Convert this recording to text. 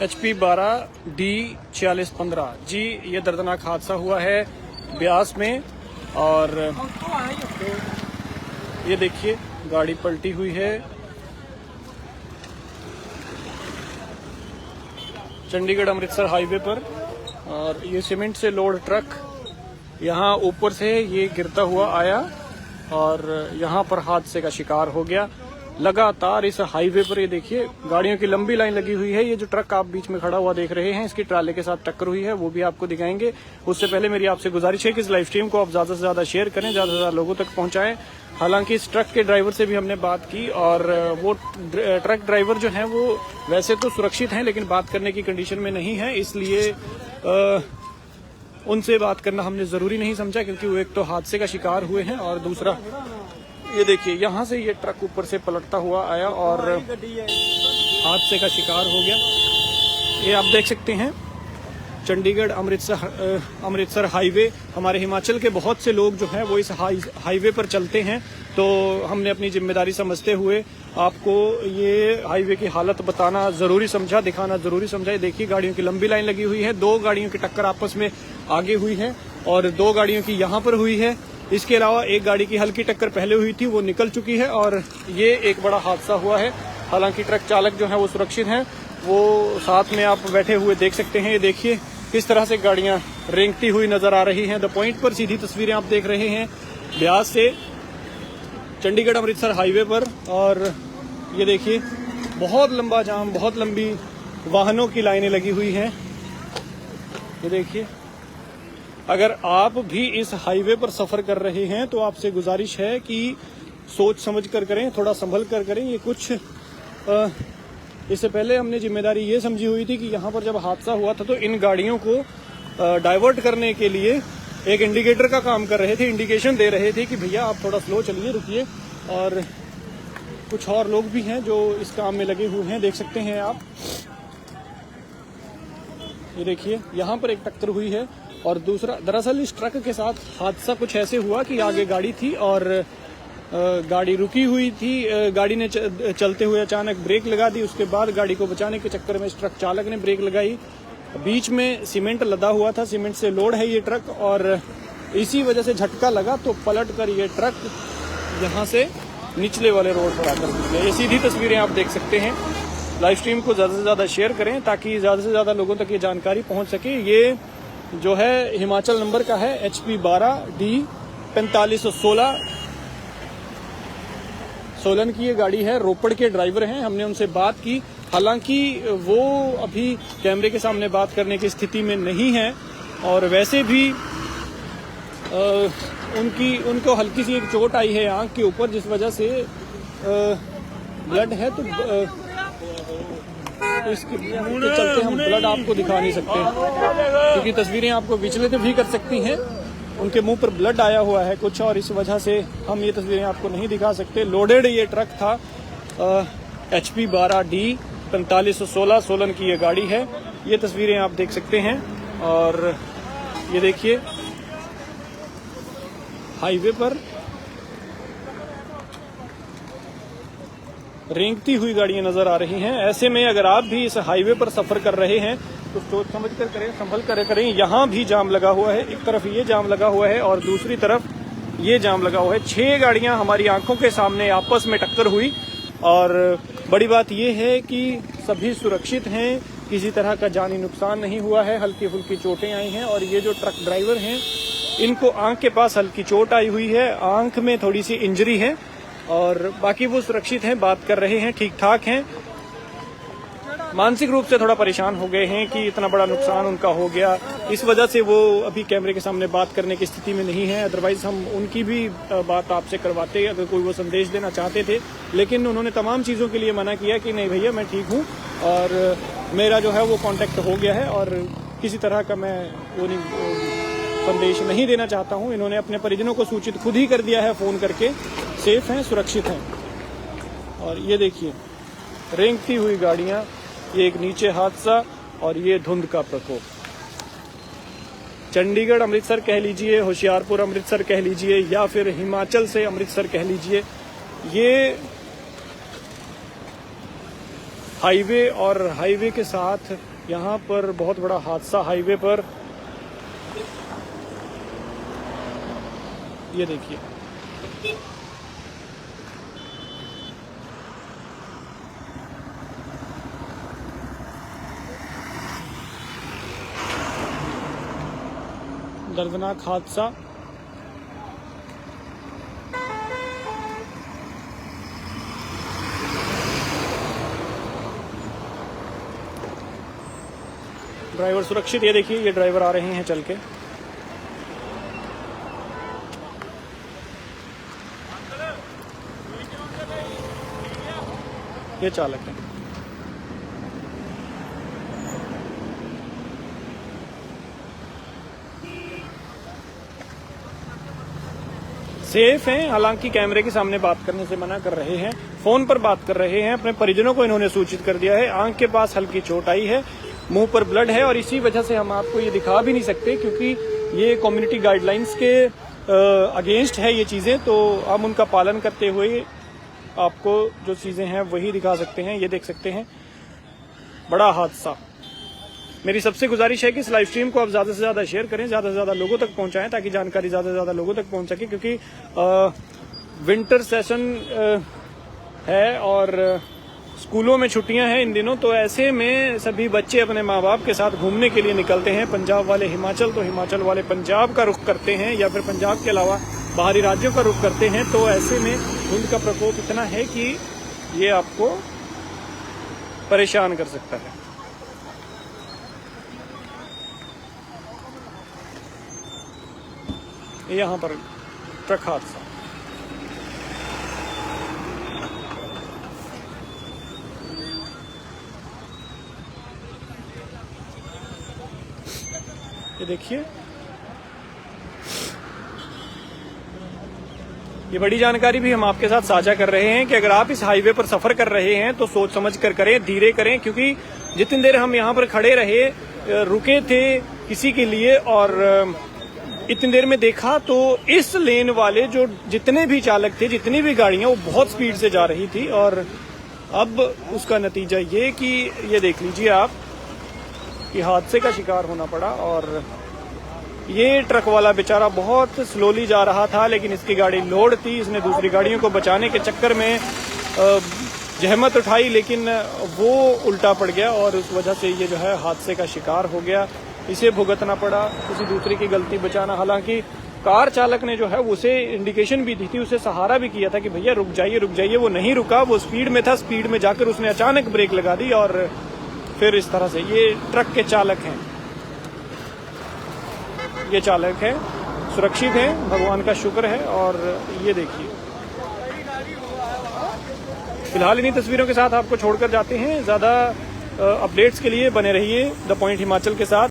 HP 12D4615 जी। ये दर्दनाक हादसा हुआ है ब्यास में और ये देखिए गाड़ी पलटी हुई है। चंडीगढ़ अमृतसर हाईवे पर और ये सीमेंट से लोड ट्रक यहाँ ऊपर से ये गिरता हुआ आया और यहाँ पर हादसे का शिकार हो गया। लगातार इस हाईवे पर ये देखिए गाड़ियों की लंबी लाइन लगी हुई है। ये जो ट्रक आप बीच में खड़ा हुआ देख रहे हैं इसकी ट्राले के साथ टक्कर हुई है, वो भी आपको दिखाएंगे। उससे पहले मेरी आपसे गुजारिश है कि इस लाइव स्ट्रीम को आप ज्यादा से ज्यादा शेयर करें, ज्यादा से ज्यादा लोगों तक पहुंचाएं। हालांकि इस ट्रक के ड्राइवर से भी हमने बात की और वो ट्रक ड्राइवर जो है वो वैसे तो सुरक्षित हैं लेकिन बात करने की कंडीशन में नहीं है, इसलिए उनसे बात करना हमने जरूरी नहीं समझा क्योंकि वो एक तो हादसे का शिकार हुए हैं और दूसरा ये देखिए यहाँ से ये ट्रक ऊपर से पलटता हुआ आया और हादसे का शिकार हो गया। ये आप देख सकते हैं चंडीगढ़ अमृतसर हाईवे। हमारे हिमाचल के बहुत से लोग जो हैं वो इस हाईवे पर चलते हैं, तो हमने अपनी जिम्मेदारी समझते हुए आपको ये हाईवे की हालत बताना जरूरी समझा, दिखाना जरूरी समझा। देखिए गाड़ियों की लंबी लाइन लगी हुई है, 2 गाड़ियों की टक्कर आपस में आगे हुई है और 2 गाड़ियों की यहाँ पर हुई है। इसके अलावा एक गाड़ी की हल्की टक्कर पहले हुई थी, वो निकल चुकी है और ये एक बड़ा हादसा हुआ है। हालांकि ट्रक चालक जो है वो सुरक्षित हैं, वो साथ में आप बैठे हुए देख सकते हैं। ये देखिए किस तरह से गाड़ियां रेंगती हुई नजर आ रही हैं। द पॉइंट पर सीधी तस्वीरें आप देख रहे हैं ब्यास से चंडीगढ़ अमृतसर हाईवे पर और ये देखिए बहुत लंबा जाम, बहुत लंबी वाहनों की लाइनें लगी हुई हैं। ये देखिए अगर आप भी इस हाईवे पर सफर कर रहे हैं तो आपसे गुजारिश है कि सोच समझ कर करें, थोड़ा संभल कर करें। ये कुछ इससे पहले हमने जिम्मेदारी ये समझी हुई थी कि यहाँ पर जब हादसा हुआ था तो इन गाड़ियों को डाइवर्ट करने के लिए एक इंडिकेटर का काम कर रहे थे, इंडिकेशन दे रहे थे कि भैया आप थोड़ा स्लो चलिए, रुकिए। और कुछ और लोग भी हैं जो इस काम में लगे हुए हैं, देख सकते हैं आप। ये देखिए यहाँ पर एक टक्कर हुई है और दूसरा दरअसल इस ट्रक के साथ हादसा कुछ ऐसे हुआ कि आगे गाड़ी थी और गाड़ी रुकी हुई थी। गाड़ी ने चलते हुए अचानक ब्रेक लगा दी, उसके बाद गाड़ी को बचाने के चक्कर में इस ट्रक चालक ने ब्रेक लगाई। बीच में सीमेंट लदा हुआ था, सीमेंट से लोड है ये ट्रक और इसी वजह से झटका लगा तो पलट कर ये ट्रक यहाँ से निचले वाले रोड पर आकर रुक गया। ये सीधी तस्वीरें आप देख सकते हैं। लाइव स्ट्रीम को ज्यादा से ज्यादा शेयर करें ताकि ज्यादा से ज्यादा लोगों तक ये जानकारी पहुंच सके। ये जो है हिमाचल नंबर का है HP 12D4516 सोलन की ये गाड़ी है। रोपड़ के ड्राइवर हैं, हमने उनसे बात की। हालांकि वो अभी कैमरे के सामने बात करने की स्थिति में नहीं है और वैसे भी उनको हल्की सी एक चोट आई है आंख के ऊपर, जिस वजह से ब्लड है तो इसके चलते हम ब्लड आपको दिखा नहीं सकते क्योंकि तस्वीरें आपको विचलित भी कर सकती हैं। उनके मुंह पर ब्लड आया हुआ है कुछ और इस वजह से हम ये तस्वीरें आपको नहीं दिखा सकते। लोडेड ये ट्रक था, HP 12D4516 सोलन की ये गाड़ी है। ये तस्वीरें आप देख सकते हैं और ये देखिए हाईवे पर रेंगती हुई गाड़ियां नजर आ रही हैं। ऐसे में अगर आप भी इस हाईवे पर सफर कर रहे हैं तो सोच समझ कर करें, संभल कर करें। यहाँ भी जाम लगा हुआ है, एक तरफ ये जाम लगा हुआ है और दूसरी तरफ ये जाम लगा हुआ है। 6 गाड़ियां हमारी आंखों के सामने आपस में टक्कर हुई और बड़ी बात ये है कि सभी सुरक्षित हैं, किसी तरह का जानी नुकसान नहीं हुआ है। हल्की फुल्की चोटें आई हैं और ये जो ट्रक ड्राइवर हैं इनको आंख के पास हल्की चोट आई हुई है, आंख में थोड़ी सी इंजरी है और बाकी वो सुरक्षित हैं, बात कर रहे हैं, ठीक ठाक हैं। मानसिक रूप से थोड़ा परेशान हो गए हैं कि इतना बड़ा नुकसान उनका हो गया, इस वजह से वो अभी कैमरे के सामने बात करने की स्थिति में नहीं है। अदरवाइज हम उनकी भी बात आपसे करवाते अगर कोई वो संदेश देना चाहते थे, लेकिन उन्होंने तमाम चीज़ों के लिए मना किया कि नहीं भैया मैं ठीक हूँ और मेरा जो है वो कांटेक्ट हो गया है और किसी तरह का मैं वो संदेश नहीं देना चाहता हूँ। इन्होंने अपने परिजनों को सूचित खुद ही कर दिया है फ़ोन करके, सेफ हैं, सुरक्षित हैं। और ये देखिए रेंगती हुई गाड़ियाँ, ये एक नीचे हादसा और ये धुंध का प्रकोप। चंडीगढ़ अमृतसर कह लीजिए, होशियारपुर अमृतसर कह लीजिए या फिर हिमाचल से अमृतसर कह लीजिए, ये हाईवे और हाईवे के साथ यहाँ पर बहुत बड़ा हादसा हाईवे पर। ये देखिए, दर्दनाक हादसा। ड्राइवर सुरक्षित, ये देखिए ये ड्राइवर आ रहे हैं चल के। ये चालक है। सेफ हैं, हालांकि कैमरे के सामने बात करने से मना कर रहे हैं, फोन पर बात कर रहे हैं। अपने परिजनों को इन्होंने सूचित कर दिया है। आंख के पास हल्की चोट आई है, मुंह पर ब्लड है और इसी वजह से हम आपको ये दिखा भी नहीं सकते क्योंकि ये कम्युनिटी गाइडलाइंस के अगेंस्ट है ये चीजें। तो हम उनका पालन करते हुए आपको जो चीजें हैं वही दिखा सकते हैं। ये देख सकते हैं, बड़ा हादसा। मेरी सबसे गुजारिश है कि इस लाइव स्ट्रीम को आप ज्यादा से ज्यादा शेयर करें, ज्यादा से ज्यादा लोगों तक पहुंचाएं ताकि जानकारी ज्यादा से ज्यादा लोगों तक पहुंच सके, क्योंकि विंटर सेशन है और स्कूलों में छुट्टियां हैं इन दिनों। तो ऐसे में सभी बच्चे अपने माँ बाप के साथ घूमने के लिए निकलते हैं। पंजाब वाले हिमाचल, तो हिमाचल वाले पंजाब का रुख करते हैं या फिर पंजाब के अलावा बाहरी राज्यों का रुख करते हैं। तो ऐसे में धुंध का प्रकोप इतना है कि ये आपको परेशान कर सकता है। यहाँ पर ट्रक हादसा। ये देखिए, ये बड़ी जानकारी भी हम आपके साथ साझा कर रहे हैं कि अगर आप इस हाईवे पर सफर कर रहे हैं तो सोच समझ कर करें, धीरे करें, क्योंकि जितनी देर हम यहाँ पर खड़े रहे, रुके थे किसी के लिए और इतनी देर में देखा तो इस लेन वाले जो जितने भी चालक थे, जितनी भी गाड़ियां, वो बहुत स्पीड से जा रही थी। और अब उसका नतीजा ये कि ये देख लीजिए आप कि हादसे का शिकार होना पड़ा। और ये ट्रक वाला बेचारा बहुत स्लोली जा रहा था, लेकिन इसकी गाड़ी लोड थी। इसने दूसरी गाड़ियों को बचाने के चक्कर में जहमत उठाई, लेकिन वो उल्टा पड़ गया और उस वजह से ये जो है हादसे का शिकार हो गया। इसे भुगतना पड़ा, किसी दूसरे की गलती बचाना। हालांकि कार चालक ने जो है उसे इंडिकेशन भी दी थी, उसे सहारा भी किया था कि भैया रुक जाइए रुक जाइए। वो नहीं रुका, वो स्पीड में था। स्पीड में जाकर उसने अचानक ब्रेक लगा दी और फिर इस तरह से ये ट्रक के चालक हैं, ये चालक है, सुरक्षित हैं, भगवान का शुक्र है। और ये देखिए, फिलहाल इन्हीं तस्वीरों के साथ आपको छोड़कर जाते हैं। ज्यादा अपडेट्स के लिए बने रहिए द पॉइंट हिमाचल के साथ।